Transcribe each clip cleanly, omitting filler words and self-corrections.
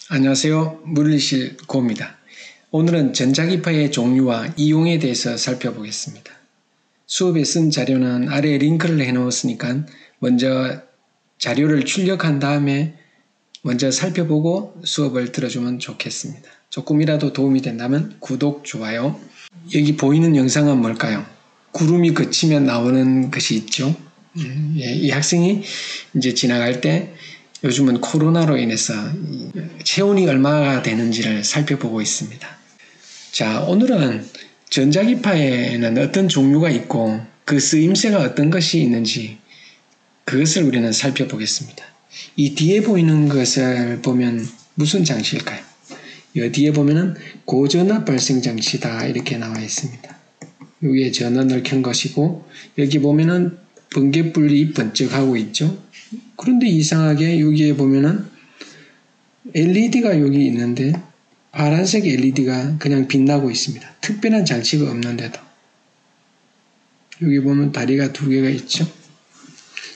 안녕하세요. 물리실 고입니다. 오늘은 전자기파의 종류와 이용에 대해서 살펴보겠습니다. 수업에 쓴 자료는 아래에 링크를 해놓았으니까 먼저 자료를 출력한 다음에 먼저 살펴보고 수업을 들어주면 좋겠습니다. 조금이라도 도움이 된다면 구독, 좋아요. 여기 보이는 영상은 뭘까요? 구름이 그치면 나오는 것이 있죠. 이 학생이 이제 지나갈 때 요즘은 코로나로 인해서 체온이 얼마가 되는지를 살펴보고 있습니다. 자, 오늘은 전자기파에는 어떤 종류가 있고 그 쓰임새가 어떤 것이 있는지 그것을 우리는 살펴보겠습니다. 이 뒤에 보이는 것을 보면 무슨 장치일까요? 이 뒤에 보면은 고전압 발생 장치다 이렇게 나와 있습니다. 여기에 전원을 켠 것이고 여기 보면은 번개불이 번쩍하고 있죠. 그런데 이상하게 여기에 보면은 LED가 여기 있는데 파란색 LED가 그냥 빛나고 있습니다. 특별한 장치가 없는데도. 여기 보면 다리가 두 개가 있죠.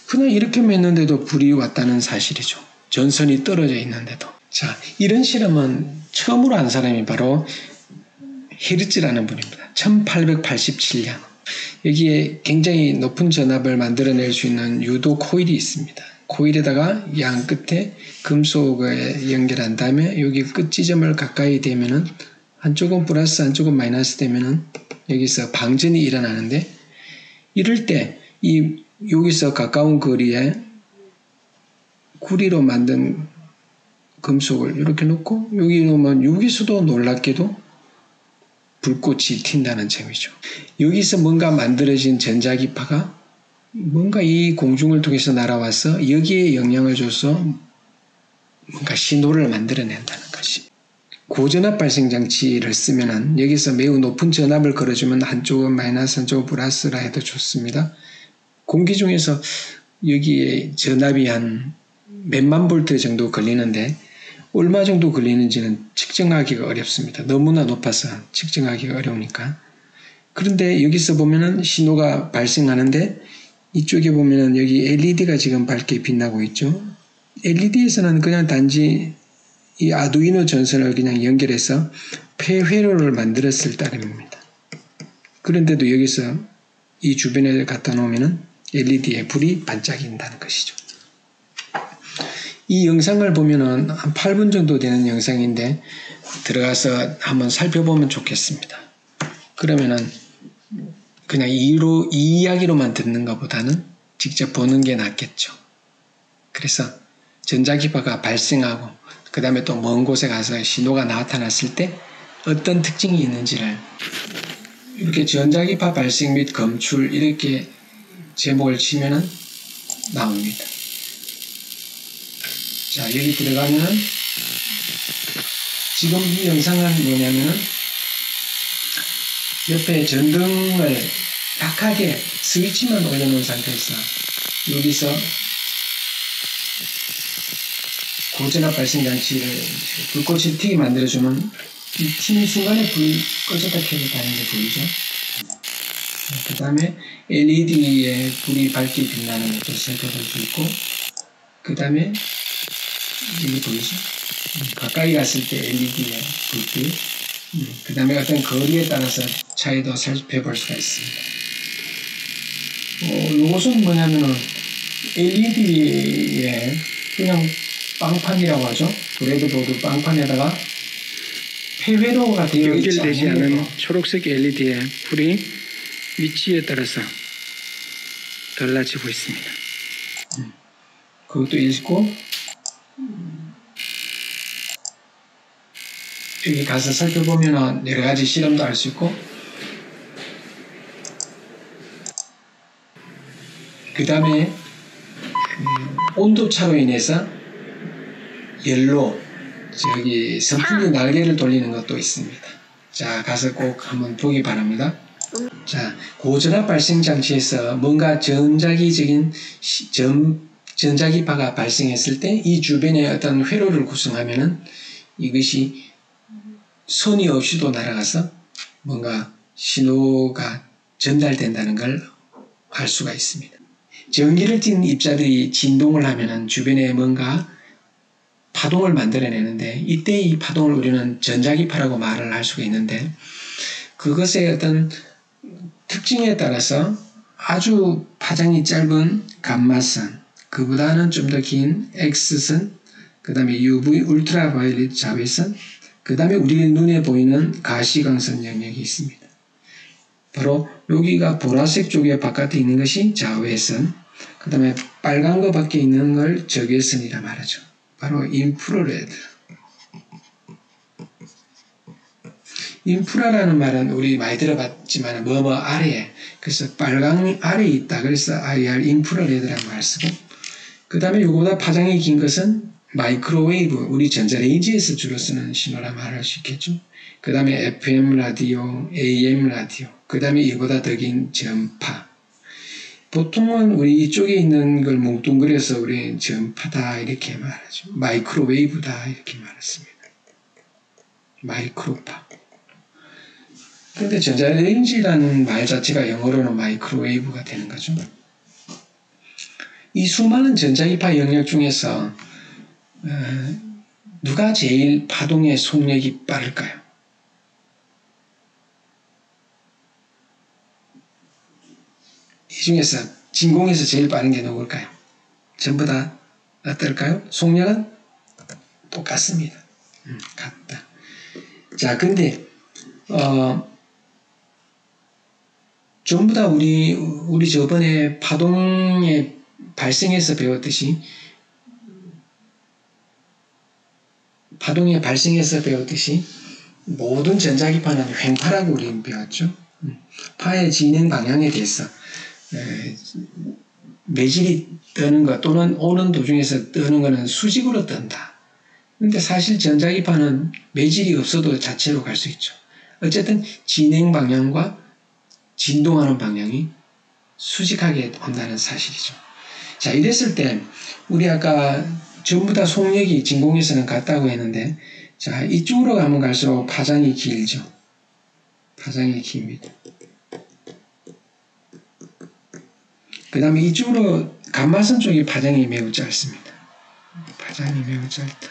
그냥 이렇게만 했는데도 불이 왔다는 사실이죠. 전선이 떨어져 있는데도. 자, 이런 실험은 처음으로 한 사람이 바로 헤르츠라는 분입니다. 1887년. 여기에 굉장히 높은 전압을 만들어낼 수 있는 유도 코일이 있습니다. 코일에다가 양 끝에 금속을 연결한 다음에 여기 끝 지점을 가까이 되면은 한쪽은 플러스 한쪽은 마이너스 되면은 여기서 방전이 일어나는데 이럴 때 이 여기서 가까운 거리에 구리로 만든 금속을 이렇게 놓고 여기 놓으면 여기서도 놀랍게도 불꽃이 튄다는 점이죠. 여기서 뭔가 만들어진 전자기파가 뭔가 이 공중을 통해서 날아와서 여기에 영향을 줘서 뭔가 신호를 만들어낸다는 것이. 고전압 발생 장치를 쓰면은 여기서 매우 높은 전압을 걸어주면 한쪽은 마이너스 한쪽은 플러스라 해도 좋습니다. 공기 중에서 여기에 전압이 한 몇만 볼트 정도 걸리는데 얼마 정도 걸리는지는 측정하기가 어렵습니다. 너무나 높아서 측정하기가 어려우니까. 그런데 여기서 보면은 신호가 발생하는데 이쪽에 보면은 여기 LED가 지금 밝게 빛나고 있죠. LED에서는 그냥 단지 이 아두이노 전선을 그냥 연결해서 폐회로를 만들었을 따름입니다. 그런데도 여기서 이 주변에 갖다 놓으면은 LED의 불이 반짝인다는 것이죠. 이 영상을 보면은 한 8분 정도 되는 영상인데 들어가서 한번 살펴보면 좋겠습니다. 그러면은 그냥 이 이야기로만 듣는 것보다는 직접 보는 게 낫겠죠. 그래서 전자기파가 발생하고 그 다음에 또 먼 곳에 가서 신호가 나타났을 때 어떤 특징이 있는지를 이렇게 전자기파 발생 및 검출 이렇게 제목을 치면은 나옵니다. 자, 여기 들어가면은 지금 이 영상은 뭐냐면은 옆에 전등을 약하게 스위치만 올려놓은 상태에서 여기서 고전압 발생 장치를 불꽃이 튀게 만들어주면 이 튀는 순간에 불이 꺼졌다 켜졌다 하는 게 보이죠? 그 다음에 LED에 불이 밝게 빛나는 것도 살펴볼 수 있고 그 다음에 여기 보이죠? 가까이 갔을 때 LED의 불빛 그 다음에 어떤 거리에 따라서 차이도 살펴볼 수가 있습니다. 이것은 뭐냐면은 LED에 그냥 빵판이라고 하죠. 브레드보드 빵판에다가 폐회로가 되어 있지 연결되지 않은 초록색 LED의 불이 위치에 따라서 달라지고 있습니다. 그것도 있고 여기 가서 살펴보면 여러 가지 실험도 할 수 있고 그 다음에 온도차로 인해서 저기 선풍기 날개를 돌리는 것도 있습니다. 자, 가서 꼭 한번 보기 바랍니다. 자, 고전압 발생 장치에서 뭔가 전자기적인 전자기파가 발생했을 때 이 주변에 어떤 회로를 구성하면은 이것이 손이 없이도 날아가서 뭔가 신호가 전달된다는 걸 알 수가 있습니다. 전기를 띤 입자들이 진동을 하면은 주변에 뭔가 파동을 만들어내는데 이때 이 파동을 우리는 전자기파라고 말을 할 수가 있는데 그것의 어떤 특징에 따라서 아주 파장이 짧은 감마선, 그보다는 좀 더 긴 X선, 그 다음에 UV 울트라바이올릿 자외선, 그 다음에 우리 눈에 보이는 가시광선 영역이 있습니다. 바로 여기가 보라색 쪽에 바깥에 있는 것이 자외선, 그 다음에 빨간 거 밖에 있는 걸 적외선이라 말하죠. 바로 인프라레드. 인프라라는 말은 우리 많이 들어봤지만 뭐뭐 아래에, 그래서 빨강 아래에 있다. 그래서 IR 인프라레드라는 말 쓰고, 그 다음에 이거보다 파장이 긴 것은 마이크로웨이브, 우리 전자레인지에서 주로 쓰는 신호라 말할 수 있겠죠. 그 다음에 FM 라디오, AM 라디오, 그 다음에 이보다 더 긴 전파. 보통은 우리 이쪽에 있는 걸 뭉뚱그려서 우리 전파다 이렇게 말하죠. 마이크로웨이브다 이렇게 말했습니다. 마이크로파. 그런데 전자레인지라는 말 자체가 영어로는 마이크로웨이브가 되는 거죠. 이 수많은 전자기파 영역 중에서 누가 제일 파동의 속력이 빠를까요? 이 중에서 진공에서 제일 빠른 게 누굴까요? 전부 다 어떨까요? 속력은 똑같습니다. 같다. 자, 근데 전부 다 우리 저번에 파동의 발생에서 배웠듯이 모든 전자기파는 횡파라고 우리는 배웠죠. 파의 진행 방향에 대해서 매질이 뜨는 것 또는 오는 도중에서 뜨는 것은 수직으로 뜬다. 그런데 사실 전자기파는 매질이 없어도 자체로 갈 수 있죠. 어쨌든 진행 방향과 진동하는 방향이 수직하게 온다는 사실이죠. 자, 이랬을 때 우리 아까 전부 다 속력이 진공에서는 같다고 했는데, 자, 이쪽으로 가면 갈수록 파장이 길죠. 파장이 깁니다. 그 다음에 이쪽으로 감마선 쪽이 파장이 매우 짧습니다. 파장이 매우 짧다.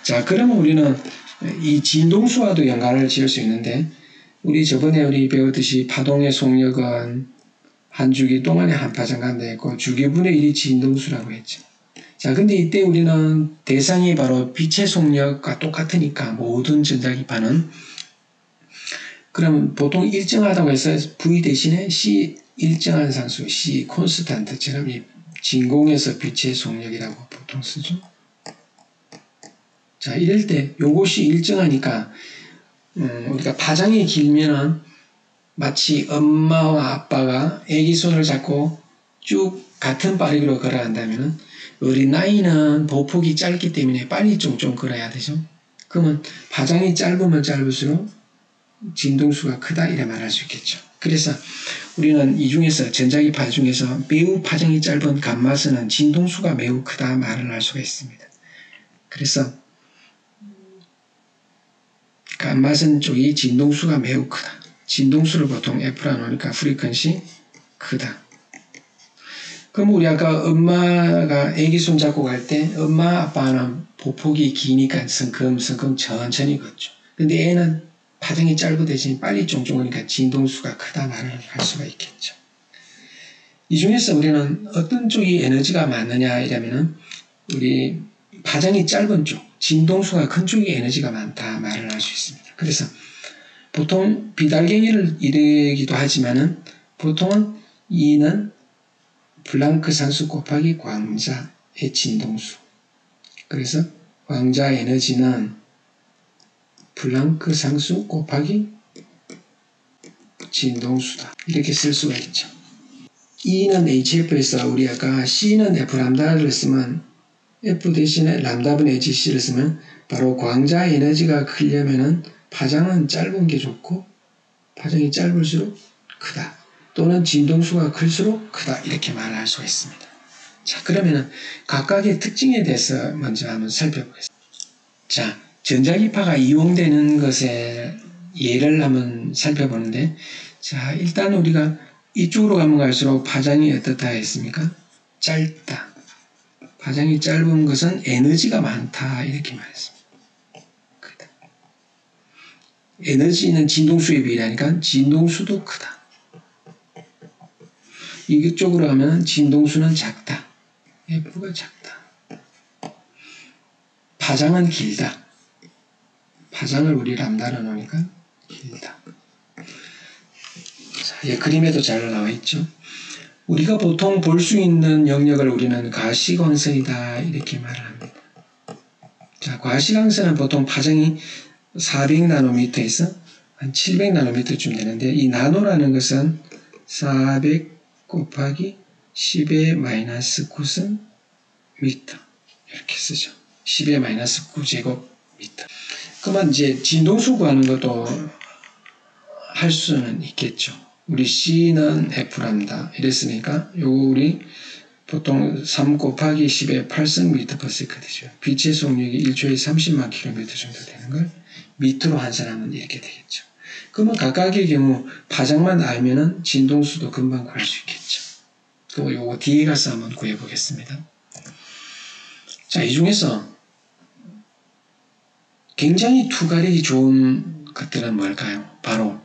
자, 그러면 우리는 이 진동수와도 연관을 지을 수 있는데, 우리 저번에 우리 배웠듯이 파동의 속력은 한 주기 동안에 한 파장 간다 했고, 주기분의 1이 진동수라고 했죠. 자, 근데 이때 우리는 대상이 바로 빛의 속력과 똑같으니까 모든 전자기파는, 그러면 보통 일정하다고 해서 V 대신에 C 일정한 상수, C 콘스탄트처럼 이 진공에서 빛의 속력이라고 보통 쓰죠. 자, 이럴 때 요것이 일정하니까 우리가 파장이 길면은 마치 엄마와 아빠가 아기 손을 잡고 쭉 같은 빠르기로 걸어간다면은 어린아이는 보폭이 짧기 때문에 빨리 쫑쫑 걸어야 되죠. 그러면 파장이 짧으면 짧을수록 진동수가 크다 이래 말할 수 있겠죠. 그래서 우리는 이 중에서 전자기파 중에서 매우 파장이 짧은 감마선은 진동수가 매우 크다 말을 할 수가 있습니다. 그래서 감마선 쪽이 진동수가 매우 크다. 진동수를 보통 F라 놓으니까 프리퀀시 크다. 그럼 우리 아까 엄마가 애기 손 잡고 갈 때 엄마 아빠는 보폭이 기니까 성큼성큼 천천히 걷죠. 근데 애는 파장이 짧은 대신 빨리 쫑쫑 오니까 진동수가 크다 말을 할 수가 있겠죠. 이 중에서 우리는 어떤 쪽이 에너지가 많느냐 이러면은 우리 파장이 짧은 쪽, 진동수가 큰 쪽이 에너지가 많다 말을 할 수 있습니다. 그래서 보통 비달갱이를 이르기도 하지만은 보통은 이는 플랑크 상수 곱하기 광자의 진동수. 그래서 광자 에너지는 플랑크 상수 곱하기 진동수다. 이렇게 쓸 수가 있죠. E는 HF에서 우리 아까 C는 F 람다를 쓰면 F 대신에 람다분의 HC를 쓰면 바로 광자 에너지가 크려면은 파장은 짧은 게 좋고 파장이 짧을수록 크다. 또는 진동수가 클수록 크다. 이렇게 말할 수가 있습니다. 자, 그러면은 각각의 특징에 대해서 먼저 한번 살펴보겠습니다. 자, 전자기파가 이용되는 것에 예를 한번 살펴보는데, 자, 일단 우리가 이쪽으로 가면 갈수록 파장이 어떻다 했습니까? 짧다. 파장이 짧은 것은 에너지가 많다 이렇게 말했습니다. 크다. 에너지는 진동수에 비례하니까 진동수도 크다. 이쪽으로 하면 진동수는 작다. F가 작다. 파장은 길다. 파장을 우리 람다로 놓으니까 길다. 자, 그림에도 잘 나와 있죠. 우리가 보통 볼 수 있는 영역을 우리는 가시광선이다 이렇게 말을 합니다. 자, 가시광선은 보통 파장이 400나노미터에서 한 700나노미터쯤 되는데 이 나노라는 것은 400 곱하기 10의 마이너스 9선 미터 이렇게 쓰죠. 10의 마이너스 9제곱미터. 그러면 이제 진동수 구하는 것도 할 수는 있겠죠. 우리 C는 F랍니다. 이랬으니까 요거 우리 보통 3 곱하기 10의 8승미터/세컨드 되죠. 빛의 속력이 1초에 30만 킬로미터 정도 되는 걸 미터로 환산하면 이렇게 되겠죠. 그러면 각각의 경우 파장만 알면은 진동수도 금방 구할 수 있겠죠. 그리고 요거 뒤에 가서 한번 구해 보겠습니다. 자, 이 중에서 굉장히 투과력이 좋은 것들은 뭘까요? 바로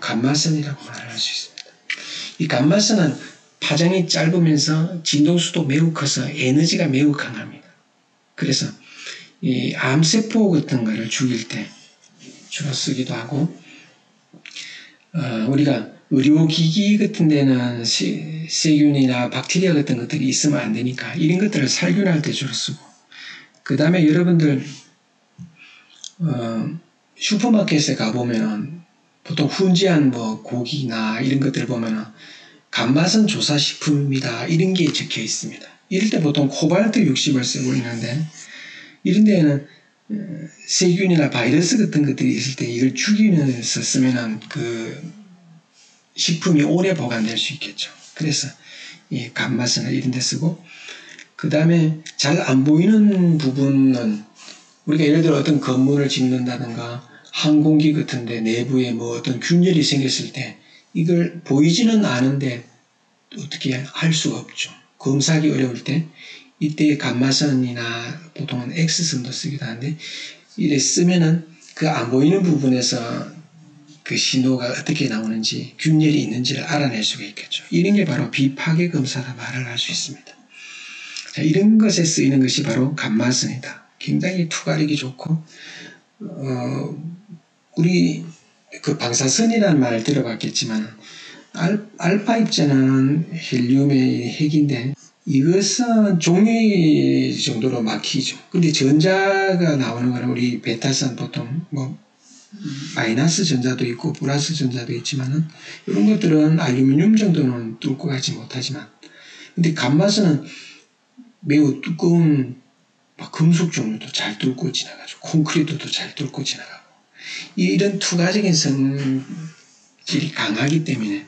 감마선이라고 말을 할 수 있습니다. 이 감마선은 파장이 짧으면서 진동수도 매우 커서 에너지가 매우 강합니다. 그래서 이 암세포 같은 거를 죽일 때 주로 쓰기도 하고, 우리가 의료기기 같은 데는 세균이나 박테리아 같은 것들이 있으면 안 되니까 이런 것들을 살균할 때 주로 쓰고, 그 다음에 여러분들 슈퍼마켓에 가보면은 보통 훈제한 뭐 고기나 이런 것들 보면은 감마선 조사식품입니다 이런 게 적혀 있습니다. 이럴 때 보통 코발트 60을 쓰고 있는데, 이런 데에는 세균이나 바이러스 같은 것들이 있을 때 이걸 죽이면서 쓰면은 그 식품이 오래 보관될 수 있겠죠. 그래서 이 감마선을 이런 데 쓰고, 그 다음에 잘 안 보이는 부분은 우리가 예를 들어 어떤 건물을 짓는다든가 항공기 같은데 내부에 뭐 어떤 균열이 생겼을 때 이걸 보이지는 않은데 어떻게 할 수가 없죠. 검사하기 어려울 때 이때 감마선이나 보통은 X선도 쓰기도 하는데, 이래 쓰면은 그 안 보이는 부분에서 그 신호가 어떻게 나오는지 균열이 있는지를 알아낼 수가 있겠죠. 이런 게 바로 비파괴 검사라 말을 할 수 있습니다. 자, 이런 것에 쓰이는 것이 바로 감마선이다. 굉장히 투과력이 좋고, 우리 그 방사선이라는 말 들어봤겠지만 알파 입자는 헬륨의 핵인데 이것은 종이 정도로 막히죠. 근데 전자가 나오는 거는 우리 베타선 보통 뭐 마이너스 전자도 있고 플러스 전자도 있지만은 이런 것들은 알루미늄 정도는 뚫고 가지 못하지만, 근데 감마선은 매우 두꺼운 금속 종류도 잘 뚫고 지나가죠. 콘크리트도 잘 뚫고 지나가고, 이런 투과적인 성질이 강하기 때문에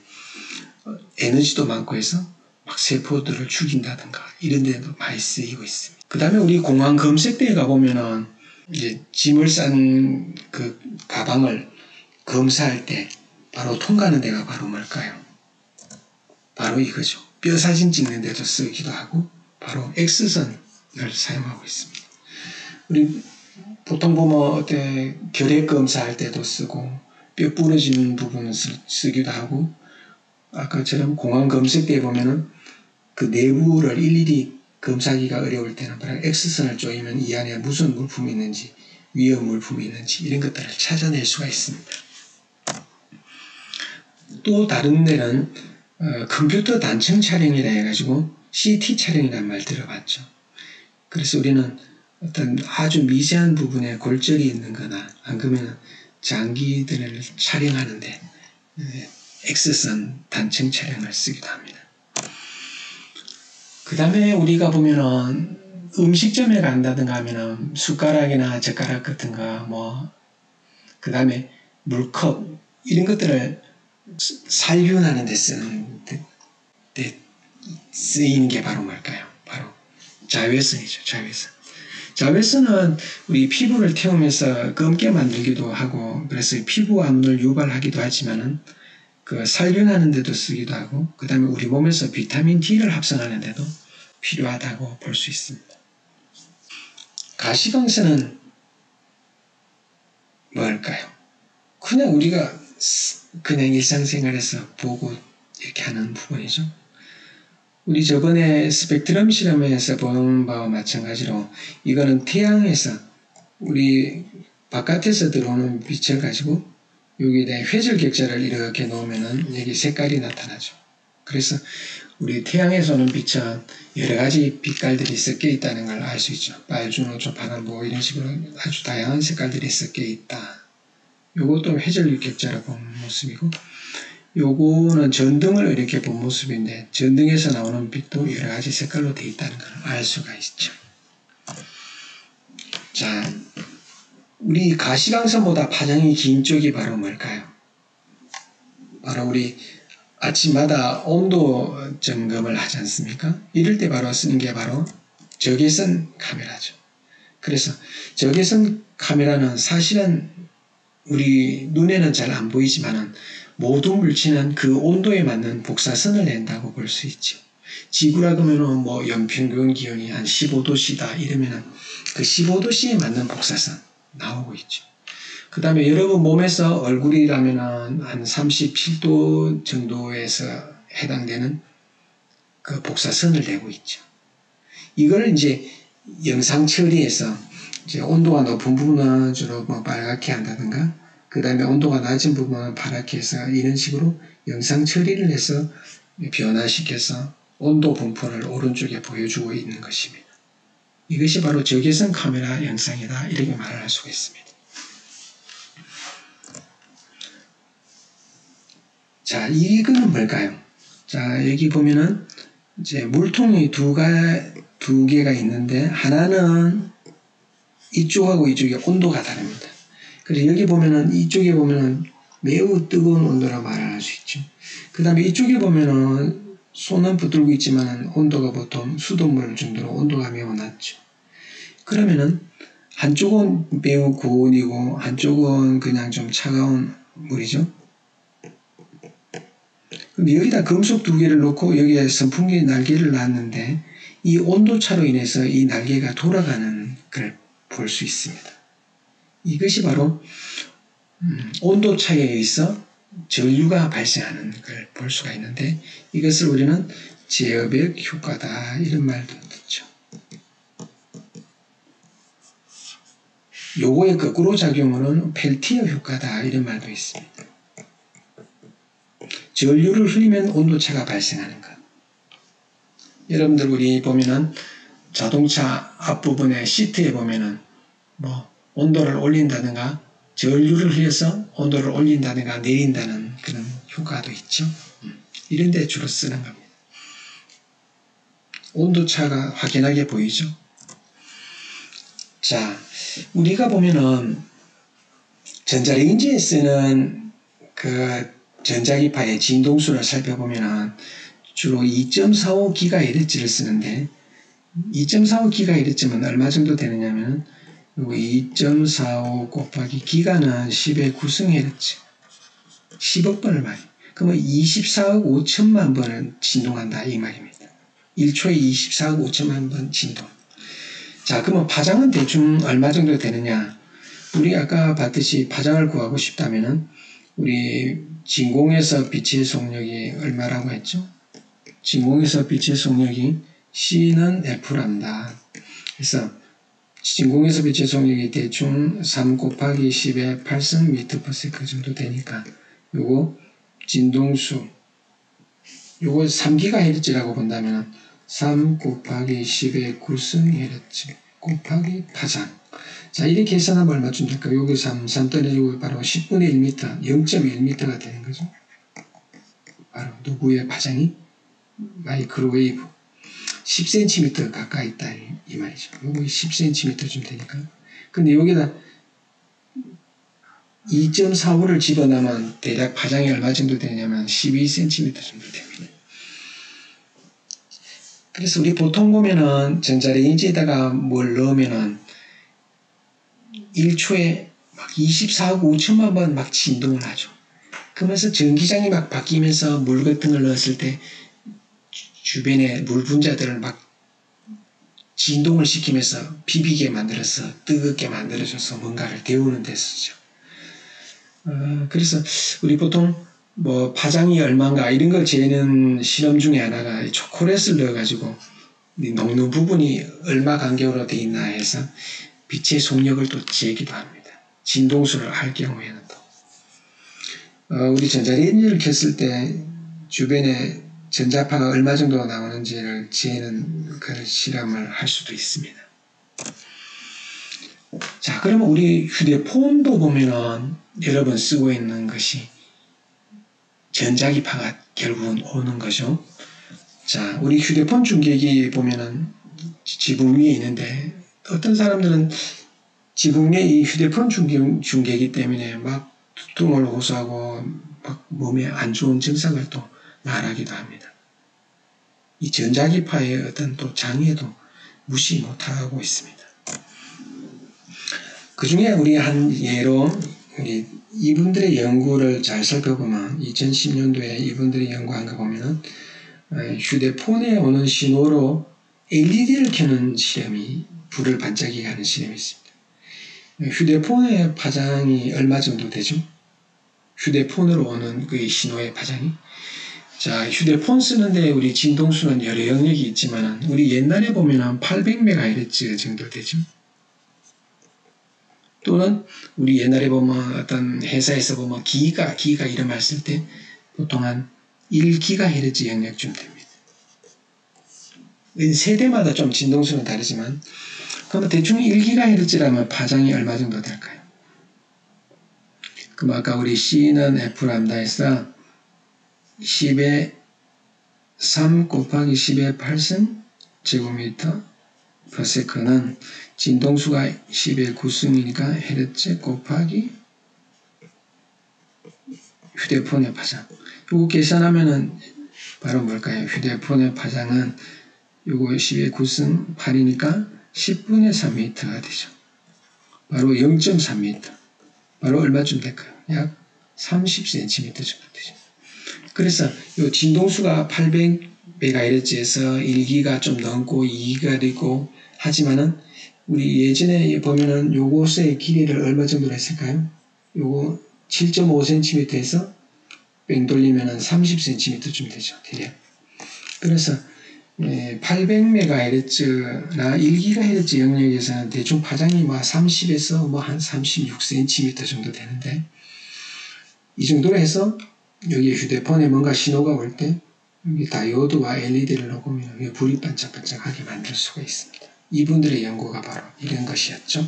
에너지도 많고 해서 막 세포들을 죽인다든가 이런 데도 많이 쓰이고 있습니다. 그 다음에 우리 공항 검색대에 가보면은 이제 짐을 싼 그 가방을 검사할 때 바로 통과하는 데가 바로 뭘까요? 바로 이거죠. 뼈 사진 찍는 데도 쓰기도 하고 바로 X선을 사용하고 있습니다. 우리 보통 보면 어때 결핵 검사할 때도 쓰고 뼈 부러지는 부분을 쓰기도 하고, 아까처럼 공항 검색대에 보면은 그 내부를 일일이 검사하기가 어려울 때는 바로 X선을 쪼이면 이 안에 무슨 물품이 있는지, 위험 물품이 있는지 이런 것들을 찾아낼 수가 있습니다. 또 다른 데는 컴퓨터 단층 촬영이라 해가지고 CT 촬영이라는 말 들어봤죠. 그래서 우리는 어떤 아주 미세한 부분에 골절이 있는 거나 안 그러면 장기들을 촬영하는데 X선 단층 촬영을 쓰기도 합니다. 그 다음에 우리가 보면은 음식점에 간다든가 하면은 숟가락이나 젓가락 같은 거 그 다음에 물컵 이런 것들을 살균하는 데 쓰이는 게 바로 뭘까요? 바로 자외선이죠. 자외선은 우리 피부를 태우면서 검게 만들기도 하고, 그래서 피부암을 유발하기도 하지만은 그 살균하는 데도 쓰기도 하고, 그 다음에 우리 몸에서 비타민 D를 합성하는 데도 필요하다고 볼 수 있습니다. 가시광선은 뭘까요? 그냥 우리가 그냥 일상생활에서 보고 이렇게 하는 부분이죠. 우리 저번에 스펙트럼 실험에서 본 바와 마찬가지로 이거는 태양에서 우리 바깥에서 들어오는 빛을 가지고 여기에 회절 격자를 이렇게 놓으면은 여기 색깔이 나타나죠. 그래서 우리 태양에서 오는 빛은 여러 가지 빛깔들이 섞여 있다는 걸 알 수 있죠. 빨주, 노초, 파란, 뭐 이런 식으로 아주 다양한 색깔들이 섞여 있다. 요것도 회절 격자로 본 모습이고, 요거는 전등을 이렇게 본 모습인데 전등에서 나오는 빛도 여러 가지 색깔로 되어 있다는 걸 알 수가 있죠. 자, 우리 가시광선보다 파장이 긴 쪽이 바로 뭘까요? 바로 우리 아침마다 온도 점검을 하지 않습니까? 이럴 때 바로 쓰는 게 바로 적외선 카메라죠. 그래서 적외선 카메라는 사실은 우리 눈에는 잘 안 보이지만은 모든 물체는 그 온도에 맞는 복사선을 낸다고 볼 수 있죠. 지구라 그러면은 뭐 연평균 기온이 한 15도씨다 이러면은 그 15도씨에 맞는 복사선 나오고 있죠. 그 다음에 여러분 몸에서 얼굴이라면은 한 37도 정도에서 해당되는 그 복사선을 내고 있죠. 이걸 이제 영상 처리해서 이제 온도가 높은 부분은 주로 뭐 빨갛게 한다든가, 그 다음에 온도가 낮은 부분은 파랗게 해서 이런 식으로 영상 처리를 해서 변화시켜서 온도 분포를 오른쪽에 보여주고 있는 것입니다. 이것이 바로 적외선 카메라 영상이다, 이렇게 말을 할 수가 있습니다. 자, 이거는 뭘까요? 자, 여기 보면은 이제 물통이 두 개가 있는데 하나는 이쪽하고 이쪽이 온도가 다릅니다. 그래서 여기 보면은 이쪽에 보면은 매우 뜨거운 온도라 말할 수 있죠. 그 다음에 이쪽에 보면은 손은 붙들고 있지만 온도가 보통 수돗물 정도로 온도가 매우 낮죠. 그러면은 한쪽은 매우 고온이고 한쪽은 그냥 좀 차가운 물이죠. 그럼 여기다 금속 두 개를 놓고 여기에 선풍기 날개를 놨는데 이 온도차로 인해서 이 날개가 돌아가는 걸 볼 수 있습니다. 이것이 바로 온도차에 의해서 전류가 발생하는 걸 볼 수가 있는데 이것을 우리는 제어백 효과다, 이런 말도 듣죠. 요거의 거꾸로 작용으로는 펠티어 효과다, 이런 말도 있습니다. 전류를 흘리면 온도차가 발생하는 것. 여러분들 우리 보면은 자동차 앞부분에 시트에 보면은 뭐 온도를 올린다든가 전류를 흘려서 온도를 올린다든가 내린다는 그런 효과도 있죠. 이런 데 주로 쓰는 겁니다. 온도차가 확연하게 보이죠. 자, 우리가 보면은 전자레인지에 쓰는 그 전자기파의 진동수를 살펴보면은 주로 2.45GHz를 쓰는데 2.45GHz면 얼마 정도 되느냐면 2.45 곱하기 기가는 10의 9승Hz 10억 번을 말이에요. 그러면 24억 5천만 번을 진동한다, 이 말입니다. 1초에 24억 5천만 번 진동. 자, 그러면 파장은 대충 얼마 정도 되느냐? 우리 아까 봤듯이 파장을 구하고 싶다면은 우리 진공에서 빛의 속력이 얼마라고 했죠? 진공에서 빛의 속력이 C는 F랍니다. 그래서 진공에서 빛의 속력이 대충 3 곱하기 10의 8승 미터/세컨드 정도 되니까 요거 진동수 요거 3GHz라고 본다면 3 곱하기 10의 9승Hz 곱하기 파장. 자, 이렇게 계산하면 얼마쯤 될까요? 여기 3 떨어지고 바로 10분의 1m, 0.1m가 되는 거죠. 바로 누구의 파장이? 마이크로웨이브 10cm 가까이 있다, 이 말이죠. 요거 10cm쯤 되니까. 근데 여기다 2.45를 집어넣으면 대략 파장이 얼마 정도 되냐면 12cm 정도 됩니다. 그래서 우리 보통 보면은 전자레인지에다가 뭘 넣으면은 1초에 막 24억 5천만 번 막 진동을 하죠. 그러면서 전기장이 막 바뀌면서 물 같은 걸 넣었을 때 주변에 물 분자들을 막 진동을 시키면서 비비게 만들어서 뜨겁게 만들어줘서 뭔가를 데우는 데 쓰죠. 그래서 우리 보통 뭐 파장이 얼마인가 이런 걸 재는 실험 중에 하나가 초콜릿을 넣어가지고 녹는 부분이 얼마 간격으로 되어 있나 해서 빛의 속력을 또 재기도 합니다. 진동수를 할 경우에는 또. 우리 전자레인지를 켰을 때 주변에 전자파가 얼마 정도 나오는지를 재는 그런 실험을 할 수도 있습니다. 자, 그러면 우리 휴대폰도 보면은 여러 번 쓰고 있는 것이 전자기파가 결국은 오는 거죠. 자, 우리 휴대폰 중계기 보면은 지붕 위에 있는데 어떤 사람들은 지붕 위에 이 휴대폰 중계기 때문에 막 두통을 호소하고 막 몸에 안 좋은 증상을 또 말하기도 합니다. 이 전자기파의 어떤 또 장애도 무시 못하고 있습니다. 그 중에 우리 한 예로 우리 이분들의 연구를 잘 살펴보면 2010년도에 이분들이 연구한 거 보면은 휴대폰에 오는 신호로 LED를 켜는 실험이 불을 반짝이게 하는 실험이 있습니다. 휴대폰의 파장이 얼마 정도 되죠? 휴대폰으로 오는 그 신호의 파장이. 자, 휴대폰 쓰는데 우리 진동수는 여러 영역이 있지만 우리 옛날에 보면 한 800MHz 정도 되죠. 또는 우리 옛날에 보면 어떤 회사에서 보면 기가 이름 말 쓸 때 보통 한 1GHz 영역쯤 됩니다. 세대마다 좀 진동수는 다르지만 그러면 대충 1GHz라면 파장이 얼마 정도 될까요? 그럼 아까 우리 C는 F람다에서 10의 3 곱하기 10의 8승 제곱미터 퍼세컨은 진동수가 10의 9승이니까 헤르츠 곱하기 휴대폰의 파장. 이거 계산하면은 바로 뭘까요? 휴대폰의 파장은 요거 10의 9승 8이니까 10분의 3m가 되죠. 바로 0.3m. 바로 얼마쯤 될까요? 약 30cm 정도 되죠. 그래서 요 진동수가 800MHz에서 1기가 좀 넘고 2기가 되고 하지만은 우리 예전에 보면은 요것의 길이를 얼마 정도로 했을까요? 요거 7.5cm에서 뺑 돌리면은 30cm쯤 되죠. 대략. 그래서 800MHz나 1GHz 영역에서는 대충 파장이 뭐 30에서 뭐 한 36cm 정도 되는데 이 정도로 해서 여기 휴대폰에 뭔가 신호가 올 때 여기 다이오드와 LED를 넣으면 불이 반짝반짝하게 만들 수가 있습니다. 이분들의 연구가 바로 이런 것이었죠.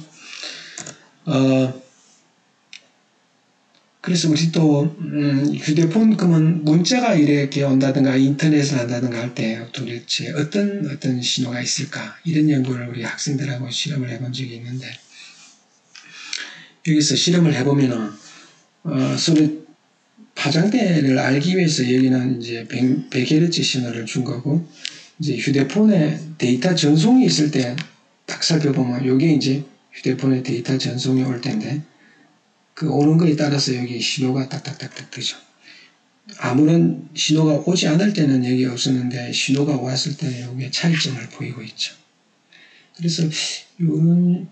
그래서 우리 또 휴대폰 그러면 문자가 이렇게 온다든가 인터넷을 한다든가 할 때 도대체 어떤 신호가 있을까 이런 연구를 우리 학생들하고 실험을 해본 적이 있는데 여기서 실험을 해보면은 서로 파장대를 알기 위해서 여기는 이제 100Hz 신호를 준 거고 이제 휴대폰에 데이터 전송이 있을 때 딱 살펴보면 이게 이제 휴대폰에 데이터 전송이 올 텐데 그 오는 거에 따라서 여기 신호가 딱딱딱딱 뜨죠. 아무런 신호가 오지 않을 때는 여기 없었는데 신호가 왔을 때 여기에 차이점을 보이고 있죠. 그래서 이런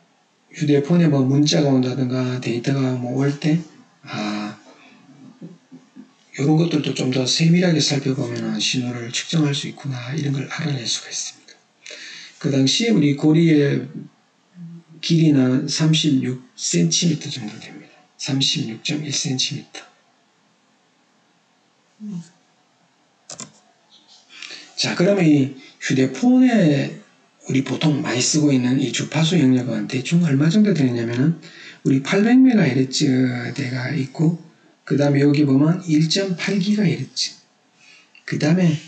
휴대폰에 뭐 문자가 온다든가 데이터가 뭐 올 때 이런 것들도 좀 더 세밀하게 살펴보면 신호를 측정할 수 있구나 이런 걸 알아낼 수가 있습니다. 그 당시에 우리 고리의 길이는 36cm 정도 됩니다. 36.1cm. 자, 그러면 이 휴대폰에 우리 보통 많이 쓰고 있는 이 주파수 영역은 대충 얼마 정도 되느냐면은 우리 800MHz대가 있고 그 다음에 여기 보면 1.8GHz 그 다음에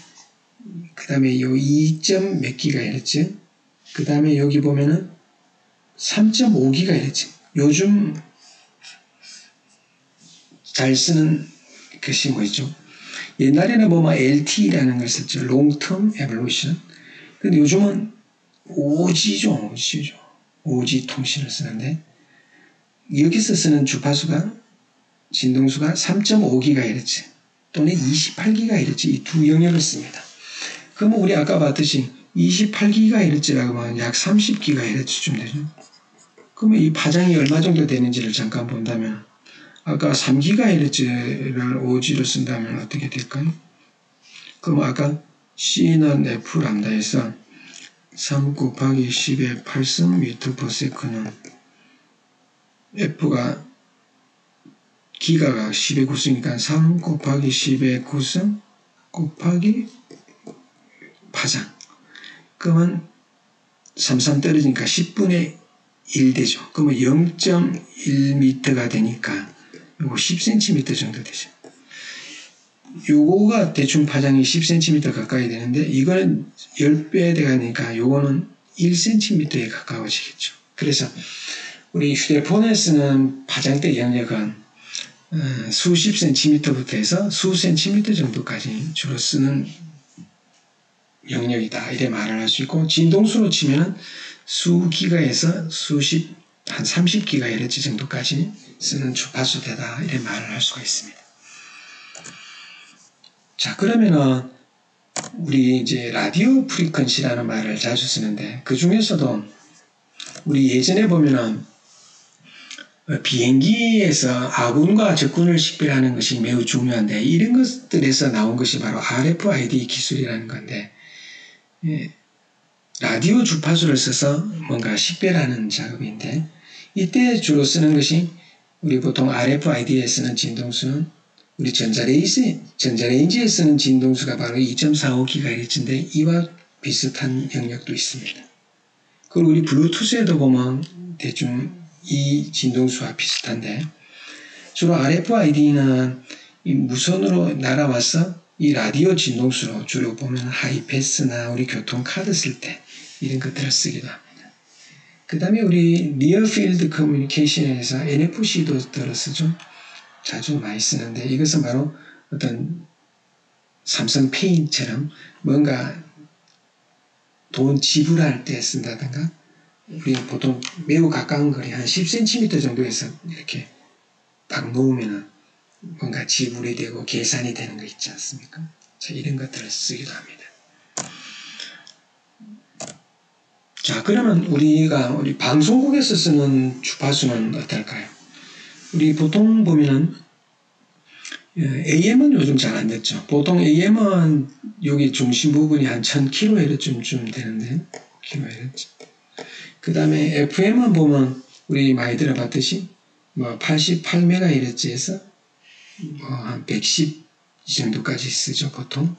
요 2몇 GHz 그 다음에 여기 보면은 3.5GHz 요즘 잘 쓰는 것이 뭐죠? 옛날에는 보면 LTE라는 걸 썼죠. Long Term Evolution. 근데 요즘은 5G죠. 5G 통신을 쓰는데 여기서 쓰는 주파수가 진동수가 3.5GHz 또는 28GHz 이 두 영역을 씁니다. 그러면 우리 아까 봤듯이 28GHz라고 하면 약 30GHz쯤 되죠. 그러면 이 파장이 얼마 정도 되는지를 잠깐 본다면, 아까 3GHz를 OG로 쓴다면 어떻게 될까요? 그럼 아까 C는 F 람다에서 3 곱하기 10의 8승 미터/s는 F가 기가가 10의 9승이니까 3 곱하기 10의 9승 곱하기 파장. 그러면 33 떨어지니까 10분의 1 되죠. 그러면 0.1m가 되니까 요거 10cm 정도 되죠. 요거가 대충 파장이 10cm 가까이 되는데 이거는 10배 되가니까 요거는 1cm에 가까워지겠죠. 그래서 우리 휴대폰에 쓰는 파장대 영역은 수십 cm부터 해서 수 cm 정도까지 주로 쓰는 영역이다, 이래 말을 할 수 있고, 진동수로 치면은 수 기가에서 수십, 한 30GHz 정도까지 쓰는 주파수대다, 이래 말을 할 수가 있습니다. 자, 그러면은 우리 이제 라디오 프리퀀시라는 말을 자주 쓰는데, 그 중에서도 우리 예전에 보면은 비행기에서 아군과 적군을 식별하는 것이 매우 중요한데, 이런 것들에서 나온 것이 바로 RFID 기술이라는 건데, 라디오 주파수를 써서 뭔가 식별하는 작업인데, 이때 주로 쓰는 것이, 우리 보통 RFID에 쓰는 진동수는 우리 전자레인지에 쓰는 진동수가 바로 2.45GHz인데 이와 비슷한 영역도 있습니다. 그리고 우리 블루투스에도 보면 대충 이 진동수와 비슷한데, 주로 RFID는 이 무선으로 날아와서 이 라디오 진동수로 주로 보면 하이패스나 우리 교통카드 쓸 때 이런 것들을 쓰기도 합니다. 그 다음에 우리 니어필드 커뮤니케이션에서 NFC도 들어서 좀 자주 많이 쓰는데, 이것은 바로 어떤 삼성페이처럼 뭔가 돈 지불할 때 쓴다든가, 우리 보통 매우 가까운 거리 한 10cm 정도에서 이렇게 딱 놓으면 뭔가 지불이 되고 계산이 되는 거 있지 않습니까? 자, 이런 것들을 쓰기도 합니다. 자, 그러면 우리 방송국에서 쓰는 주파수는 어떨까요? 우리 보통 보면은 AM은 요즘 잘 안 됐죠. 보통 AM은 여기 중심 부분이 한 1000kHz쯤 되는데, kHz. 그 다음에 FM은 보면 우리 많이 들어봤듯이 뭐 88MHz에서 한 110 이 정도까지 쓰죠, 보통.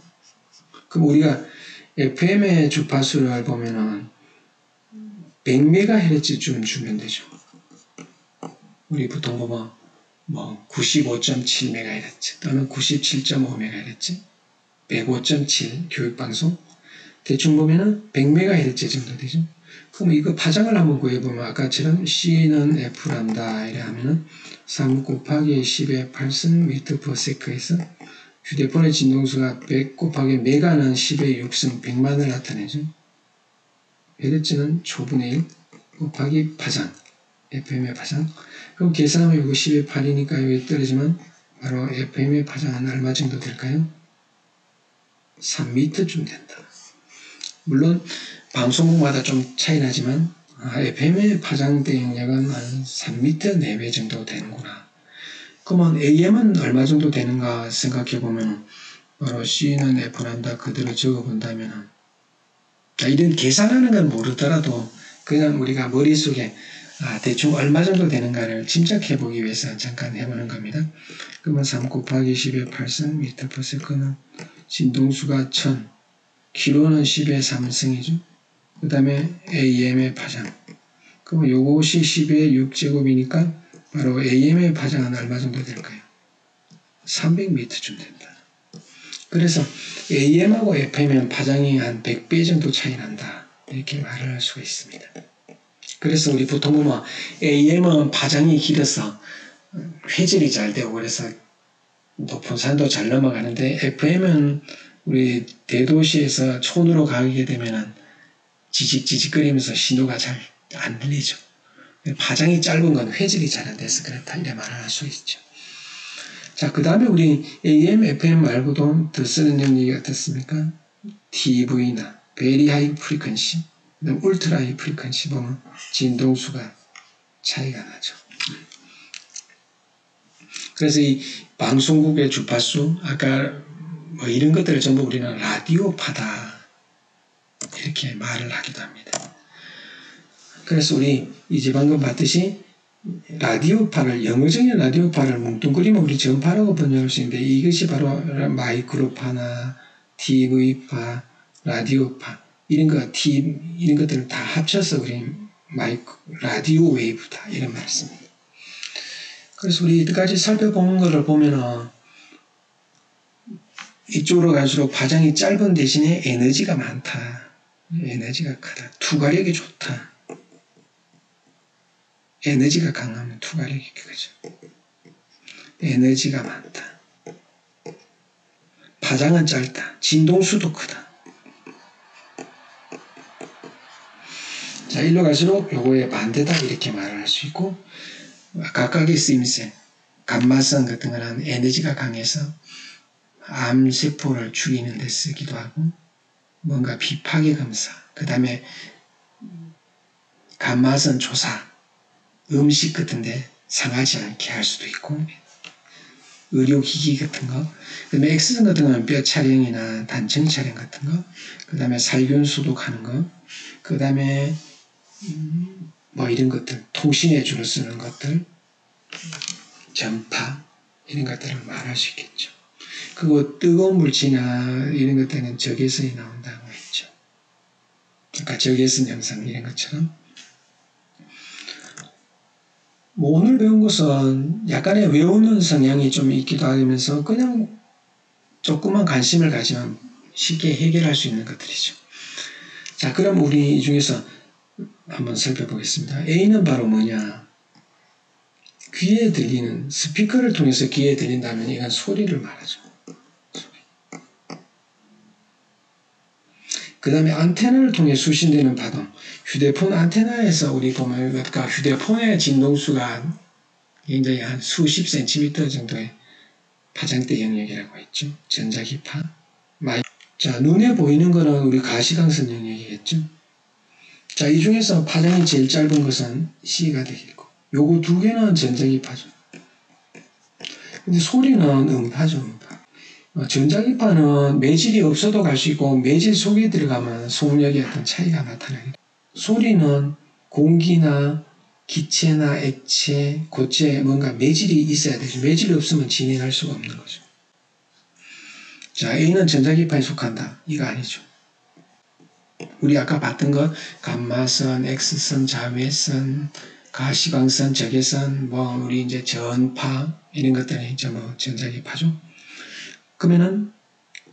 그럼 우리가 FM의 주파수를 보면은 100MHz쯤 주면 되죠. 우리 보통 보면 뭐 95.7MHz 또는 97.5MHz, 105.7 교육방송 대충 보면은 100MHz 정도 되죠. 그럼 이거 파장을 한번 구해보면 아까처럼 C는 F 람다 이래 하면은 3 곱하기 10의 8승 미터/s에서 휴대폰의 진동수가 100 곱하기 메가는 10의 6승 100만을 나타내죠. 헤르츠는 초분의 1 곱하기 파장, FM의 파장. 그럼 계산하면 이거 10의 8이니까 여기 떨어지면 바로 FM의 파장은 얼마 정도 될까요? 3m쯤 된다. 물론 방송국마다 좀 차이 나지만 FM의 파장대 영역은 한 3m 내외 정도 되는구나. 그러면 AM은 얼마 정도 되는가 생각해보면 바로 C는 F 람다 그대로 적어본다면, 이런 계산하는 건 모르더라도 그냥 우리가 머릿속에 대충 얼마 정도 되는가를 짐작해보기 위해서 잠깐 해보는 겁니다. 그러면 3 곱하기 10의 8승 미터/s는 진동수가 1000, 킬로는 10의 3승이죠. 그 다음에 AM의 파장. 그러면 요것이 10의 6제곱이니까 바로 AM의 파장은 얼마 정도 될까요? 300m쯤 된다. 그래서 AM하고 FM은 파장이 한 100배 정도 차이 난다, 이렇게 말을 할 수가 있습니다. 그래서 우리 보통 보면 AM은 파장이 길어서 회전이 잘 되고 그래서 높은 산도 잘 넘어가는데, FM은 우리 대도시에서 촌으로 가게 되면은 지직지직거리면서 신호가 잘 안 들리죠. 파장이 짧은 건 회전이 잘 안 돼서 그렇다, 이래 말을 할 수 있죠. 자, 그 다음에 우리 AM, FM 말고도 더 쓰는 영역이 어떻습니까? TV나 베리 하이 프리퀀시, 그다음 울트라 하이 프리퀀시 보면 진동수가 차이가 나죠. 그래서 이 방송국의 주파수, 아까 뭐 이런 것들을 전부 우리는 라디오파다 이렇게 말을 하기도 합니다. 그래서 우리 이제 방금 봤듯이 라디오파를, 영어적인 라디오파를 뭉뚱그리면 우리 전파라고 번역할 수 있는데, 이것이 바로 마이크로파나 TV파, 라디오파 이런 것들을 다 합쳐서 우리 라디오 웨이브다 이런 말씀입니다. 그래서 우리 이때까지 살펴본 것을 보면은 이쪽으로 갈수록 파장이 짧은 대신에 에너지가 많다, 에너지가 크다, 투과력이 좋다, 에너지가 강하면 투과력이 크죠. 에너지가 많다, 파장은 짧다, 진동수도 크다. 자, 일로 갈수록 요거의 반대다 이렇게 말을 할 수 있고, 각각의 쓰임새, 감마성 같은 거는 에너지가 강해서 암세포를 죽이는 데 쓰기도 하고, 뭔가 비파괴 검사, 그 다음에 감마선 조사, 음식 같은데 상하지 않게 할 수도 있고, 의료기기 같은 거, 그 다음에 X선 같은 거는 뼈 촬영이나 단청 촬영 같은 거, 그 다음에 살균 소독하는 거, 그 다음에 뭐 이런 것들, 통신에 주로 쓰는 것들, 전파 이런 것들을 말할 수 있겠죠. 그리고 뜨거운 물질이나 이런 것들은 적외선이 나온다고 했죠. 그러니까 적외선 영상 이런 것처럼. 뭐 오늘 배운 것은 약간의 외우는 성향이 좀 있기도 하면서 그냥 조그만 관심을 가지면 쉽게 해결할 수 있는 것들이죠. 자, 그럼 우리 이 중에서 한번 살펴보겠습니다. A는 바로 뭐냐? 귀에 들리는, 스피커를 통해서 귀에 들린다면 이건 소리를 말하죠. 그 다음에 안테나를 통해 수신되는 파동. 휴대폰 안테나에서 우리 보면, 그러니까 휴대폰의 진동수가 굉장히 한 수십 센티미터 정도의 파장대 영역이라고 했죠. 전자기파. 자, 눈에 보이는 거는 우리 가시광선 영역이겠죠. 자, 이 중에서 파장이 제일 짧은 것은 C가 되겠고, 요거 두 개는 전자기파죠. 근데 소리는 음파죠, 음파. 전자기파는 매질이 없어도 갈 수 있고, 매질 속에 들어가면 소음력의 어떤 차이가 나타나요. 소리는 공기나 기체나 액체, 고체, 뭔가 매질이 있어야 되죠. 매질이 없으면 진행할 수가 없는 거죠. 자, A는 전자기파에 속한다. 이거 아니죠. 우리 아까 봤던 것, 감마선, X선, 자외선, 가시광선, 적외선, 뭐, 우리 이제 전파, 이런 것들이 이제 뭐, 전자기파죠. 그러면은,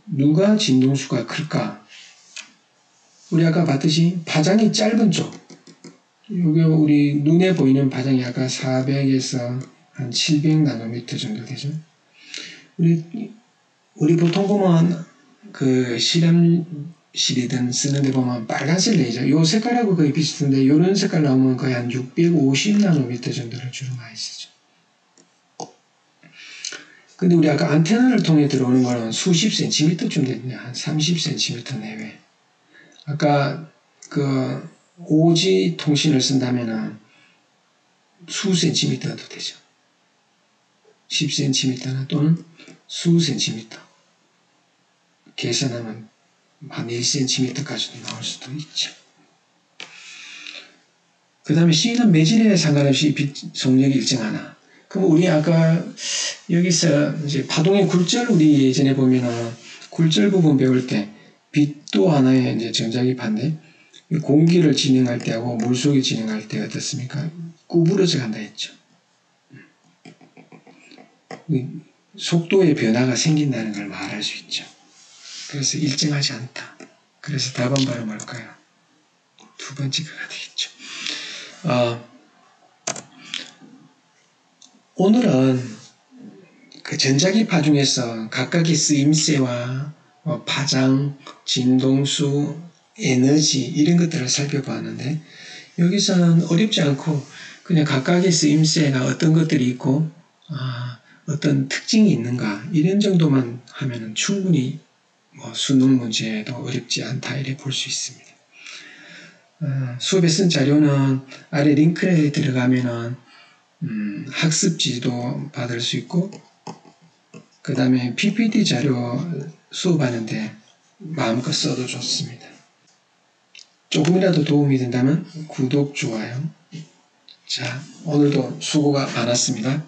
누가 진동수가 클까? 우리 아까 봤듯이 파장이 짧은 쪽. 여기 우리 눈에 보이는 파장이 아까 400에서 한 700나노미터 정도 되죠. 우리 보통 보면 그 실험실이든 쓰는데 보면 빨간색 레이저, 요 색깔하고 거의 비슷한데 요런 색깔 나오면 거의 한 650나노미터 정도를 주로 많이 쓰죠. 근데 우리 아까 안테나를 통해 들어오는 거는 수십 센티미터쯤 되거든요. 한 30cm 내외. 아까 그 오지 통신을 쓴다면은 수 센티미터도 되죠. 10cm나 또는 수 센티미터. 계산하면 한 1cm까지도 나올 수도 있죠. 그 다음에 C는 매질에 상관없이 빛 속력이 일정하나. 그럼 우리 아까 여기서 이제 파동의 굴절, 우리 예전에 보면은 굴절 부분 배울 때 빛도 하나의 이제 전자기파인데 공기를 진행할 때하고 물속에 진행할 때 어떻습니까? 구부러져 간다 했죠. 속도의 변화가 생긴다는 걸 말할 수 있죠. 그래서 일정하지 않다. 그래서 답은 바로 뭘까요? 두 번째가 되겠죠. 오늘은 그 전자기파 중에서 각각의 쓰임새와 파장, 진동수, 에너지 이런 것들을 살펴봤는데 여기서는 어렵지 않고 그냥 각각의 쓰임새가 어떤 것들이 있고 어떤 특징이 있는가 이런 정도만 하면 충분히 수능 문제도 어렵지 않다 이렇게 볼 수 있습니다. 수업에 쓴 자료는 아래 링크에 들어가면은 학습지도 받을 수 있고 그 다음에 PPT 자료 수업하는데 마음껏 써도 좋습니다. 조금이라도 도움이 된다면 구독, 좋아요. 자, 오늘도 수고가 많았습니다.